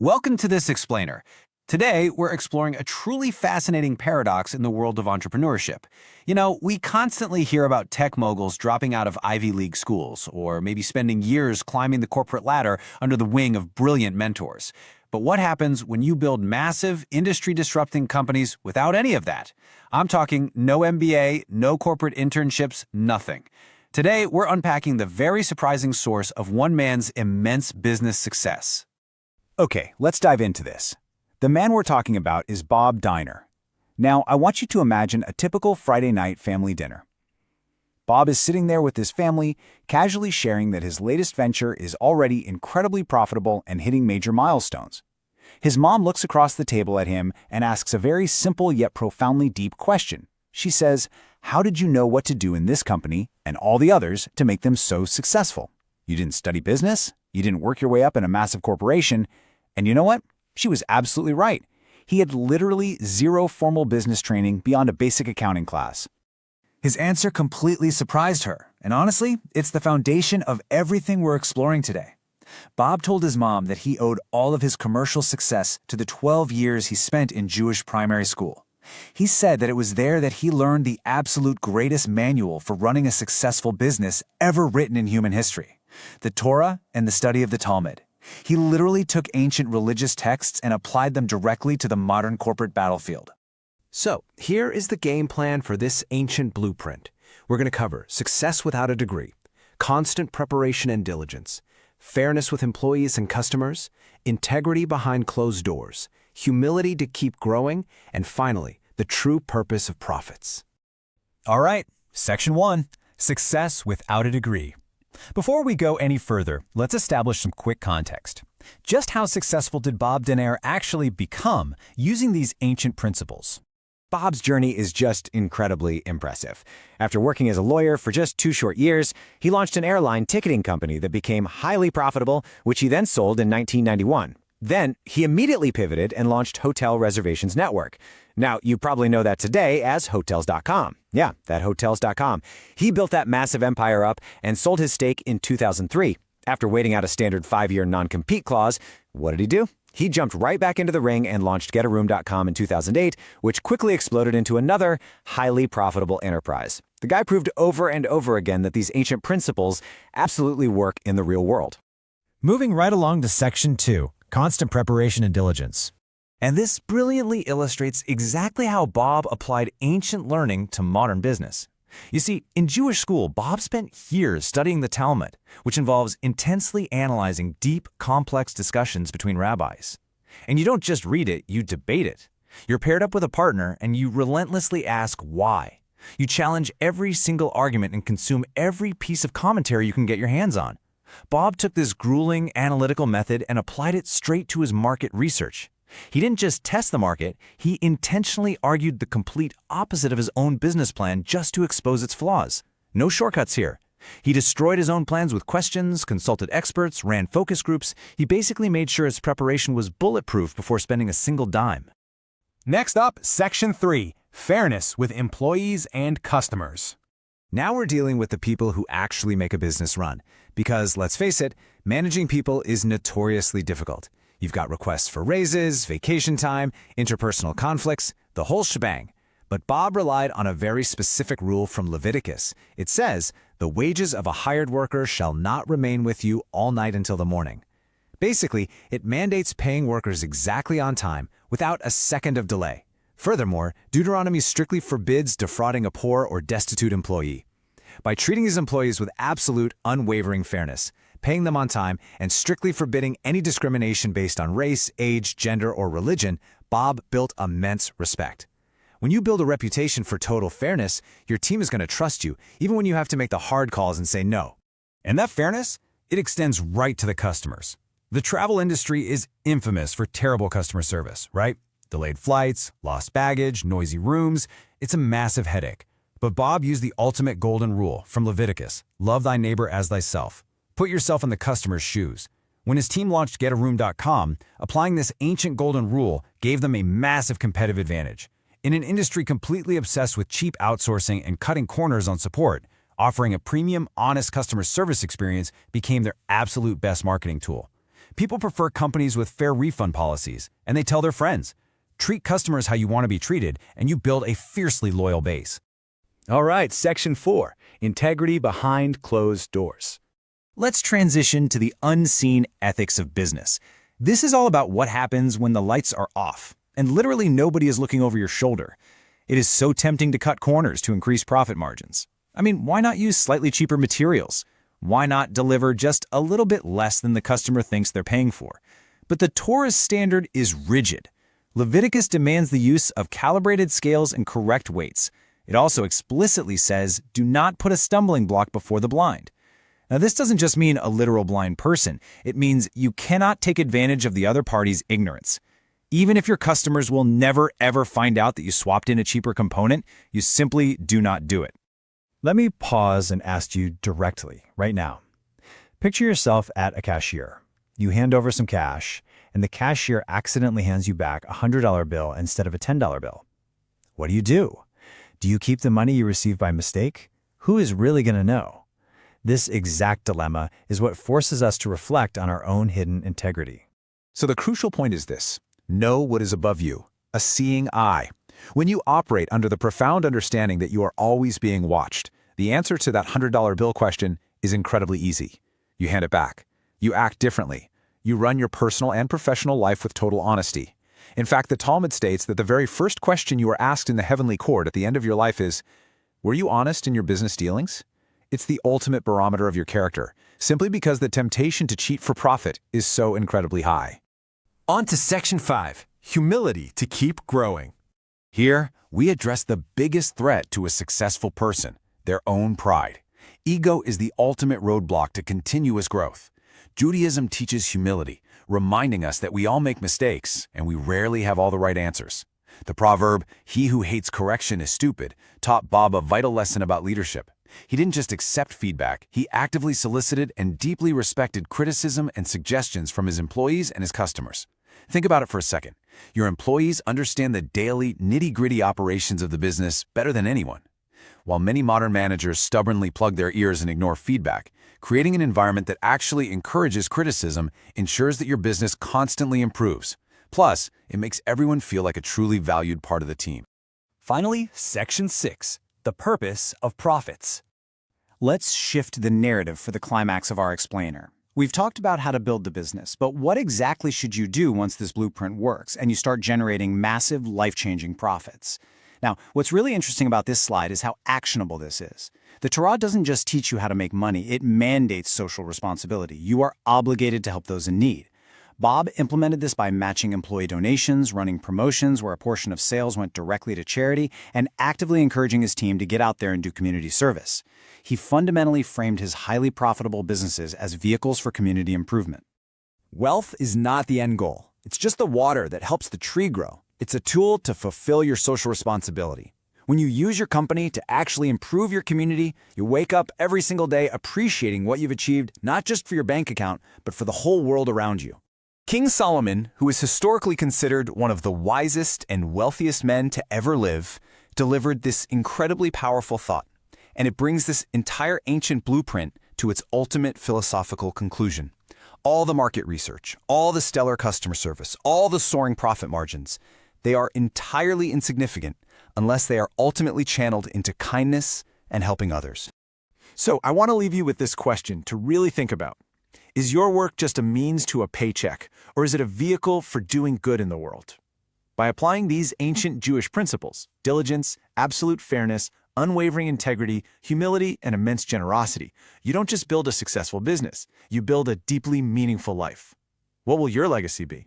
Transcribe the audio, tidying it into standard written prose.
Welcome to this explainer. Today, we're exploring a truly fascinating paradox in the world of entrepreneurship. We constantly hear about tech moguls dropping out of Ivy League schools, or maybe spending years climbing the corporate ladder under the wing of brilliant mentors. But what happens when you build massive, industry-disrupting companies without any of that? I'm talking no MBA, no corporate internships, nothing. Today, we're unpacking the very surprising source of one man's immense business success. Okay, let's dive into this. The man we're talking about is Bob Diner. Now, I want you to imagine a typical Friday night family dinner. Bob is sitting there with his family, casually sharing that his latest venture is already incredibly profitable and hitting major milestones. His mom looks across the table at him and asks a very simple yet profoundly deep question. She says, "How did you know what to do in this company and all the others to make them so successful? You didn't study business? You didn't work your way up in a massive corporation?" And you know what? She was absolutely right. He had literally zero formal business training beyond a basic accounting class. His answer completely surprised her, and honestly, it's the foundation of everything we're exploring today. Bob told his mom that he owed all of his commercial success to the 12 years he spent in Jewish primary school. He said that it was there that he learned the absolute greatest manual for running a successful business ever written in human history: the Torah and the study of the Talmud. He literally took ancient religious texts and applied them directly to the modern corporate battlefield. So, here is the game plan for this ancient blueprint. We're going to cover success without a degree, constant preparation and diligence, fairness with employees and customers, integrity behind closed doors, humility to keep growing, and finally, the true purpose of profits. All right, Section 1, Success Without a Degree. Before we go any further, let's establish some quick context. Just how successful did Bob Diner actually become using these ancient principles? Bob's journey is just incredibly impressive. After working as a lawyer for just 2 short years, he launched an airline ticketing company that became highly profitable, which he then sold in 1991. Then, he immediately pivoted and launched Hotel Reservations Network. Now, you probably know that today as Hotels.com. Yeah, that Hotels.com. He built that massive empire up and sold his stake in 2003. After waiting out a standard 5-year non-compete clause, what did he do? He jumped right back into the ring and launched GetARoom.com in 2008, which quickly exploded into another highly profitable enterprise. The guy proved over and over again that these ancient principles absolutely work in the real world. Moving right along to Section 2, Constant Preparation and Diligence. And this brilliantly illustrates exactly how Bob applied ancient learning to modern business. You see, in Jewish school, Bob spent years studying the Talmud, which involves intensely analyzing deep, complex discussions between rabbis. And you don't just read it, you debate it. You're paired up with a partner and you relentlessly ask why. You challenge every single argument and consume every piece of commentary you can get your hands on. Bob took this grueling analytical method and applied it straight to his market research. He didn't just test the market, he intentionally argued the complete opposite of his own business plan just to expose its flaws. No shortcuts here. He destroyed his own plans with questions, consulted experts, ran focus groups. He basically made sure his preparation was bulletproof before spending a single dime. Next up, Section 3, Fairness with Employees and Customers. Now we're dealing with the people who actually make a business run. Because, let's face it, managing people is notoriously difficult. You've got requests for raises, vacation time, interpersonal conflicts, the whole shebang. But Bob relied on a very specific rule from Leviticus. It says, "The wages of a hired worker shall not remain with you all night until the morning." Basically, it mandates paying workers exactly on time, without a second of delay. Furthermore, Deuteronomy strictly forbids defrauding a poor or destitute employee. By treating his employees with absolute, unwavering fairness, paying them on time, and strictly forbidding any discrimination based on race, age, gender, or religion, Bob built immense respect. When you build a reputation for total fairness, your team is going to trust you, even when you have to make the hard calls and say no. And that fairness, it extends right to the customers. The travel industry is infamous for terrible customer service, right? Delayed flights, lost baggage, noisy rooms. It's a massive headache. But Bob used the ultimate golden rule from Leviticus: love thy neighbor as thyself. Put yourself in the customer's shoes. When his team launched GetARoom.com, applying this ancient golden rule gave them a massive competitive advantage. In an industry completely obsessed with cheap outsourcing and cutting corners on support, offering a premium, honest customer service experience became their absolute best marketing tool. People prefer companies with fair refund policies, and they tell their friends. Treat customers how you want to be treated, and you build a fiercely loyal base. All right, Section 4, Integrity Behind Closed Doors. Let's transition to the unseen ethics of business. This is all about what happens when the lights are off, and literally nobody is looking over your shoulder. It is so tempting to cut corners to increase profit margins. I mean, why not use slightly cheaper materials? Why not deliver just a little bit less than the customer thinks they're paying for? But the Torah standard is rigid. Leviticus demands the use of calibrated scales and correct weights. It also explicitly says, do not put a stumbling block before the blind. Now, this doesn't just mean a literal blind person. It means you cannot take advantage of the other party's ignorance. Even if your customers will never, ever find out that you swapped in a cheaper component, you simply do not do it. Let me pause and ask you directly, right now. Picture yourself at a cashier. You hand over some cash, and the cashier accidentally hands you back a $100 bill instead of a $10 bill. What do? Do you keep the money you received by mistake? Who is really going to know? This exact dilemma is what forces us to reflect on our own hidden integrity. So the crucial point is this: know what is above you, a seeing eye. When you operate under the profound understanding that you are always being watched, the answer to that $100 bill question is incredibly easy. You hand it back. You act differently. You run your personal and professional life with total honesty. In fact, the Talmud states that the very first question you are asked in the heavenly court at the end of your life is, were you honest in your business dealings? It's the ultimate barometer of your character, simply because the temptation to cheat for profit is so incredibly high. On to Section 5, Humility to Keep Growing. Here, we address the biggest threat to a successful person, their own pride. Ego is the ultimate roadblock to continuous growth. Judaism teaches humility, reminding us that we all make mistakes and we rarely have all the right answers. The proverb, "He who hates correction is stupid," taught Bob a vital lesson about leadership. He didn't just accept feedback, he actively solicited and deeply respected criticism and suggestions from his employees and his customers. Think about it for a second. Your employees understand the daily, nitty-gritty operations of the business better than anyone. While many modern managers stubbornly plug their ears and ignore feedback, creating an environment that actually encourages criticism ensures that your business constantly improves. Plus, it makes everyone feel like a truly valued part of the team. Finally, Section 6, the purpose of profits. Let's shift the narrative for the climax of our explainer. We've talked about how to build the business, but what exactly should you do once this blueprint works and you start generating massive, life-changing profits? Now, what's really interesting about this slide is how actionable this is. The Torah doesn't just teach you how to make money, it mandates social responsibility. You are obligated to help those in need. Bob implemented this by matching employee donations, running promotions where a portion of sales went directly to charity, and actively encouraging his team to get out there and do community service. He fundamentally framed his highly profitable businesses as vehicles for community improvement. Wealth is not the end goal. It's just the water that helps the tree grow. It's a tool to fulfill your social responsibility. When you use your company to actually improve your community, you wake up every single day appreciating what you've achieved, not just for your bank account, but for the whole world around you. King Solomon, who is historically considered one of the wisest and wealthiest men to ever live, delivered this incredibly powerful thought, and it brings this entire ancient blueprint to its ultimate philosophical conclusion. All the market research, all the stellar customer service, all the soaring profit margins, they are entirely insignificant unless they are ultimately channeled into kindness and helping others. So I want to leave you with this question to really think about. Is your work just a means to a paycheck, or is it a vehicle for doing good in the world? By applying these ancient Jewish principles, diligence, absolute fairness, unwavering integrity, humility, and immense generosity, you don't just build a successful business, you build a deeply meaningful life. What will your legacy be?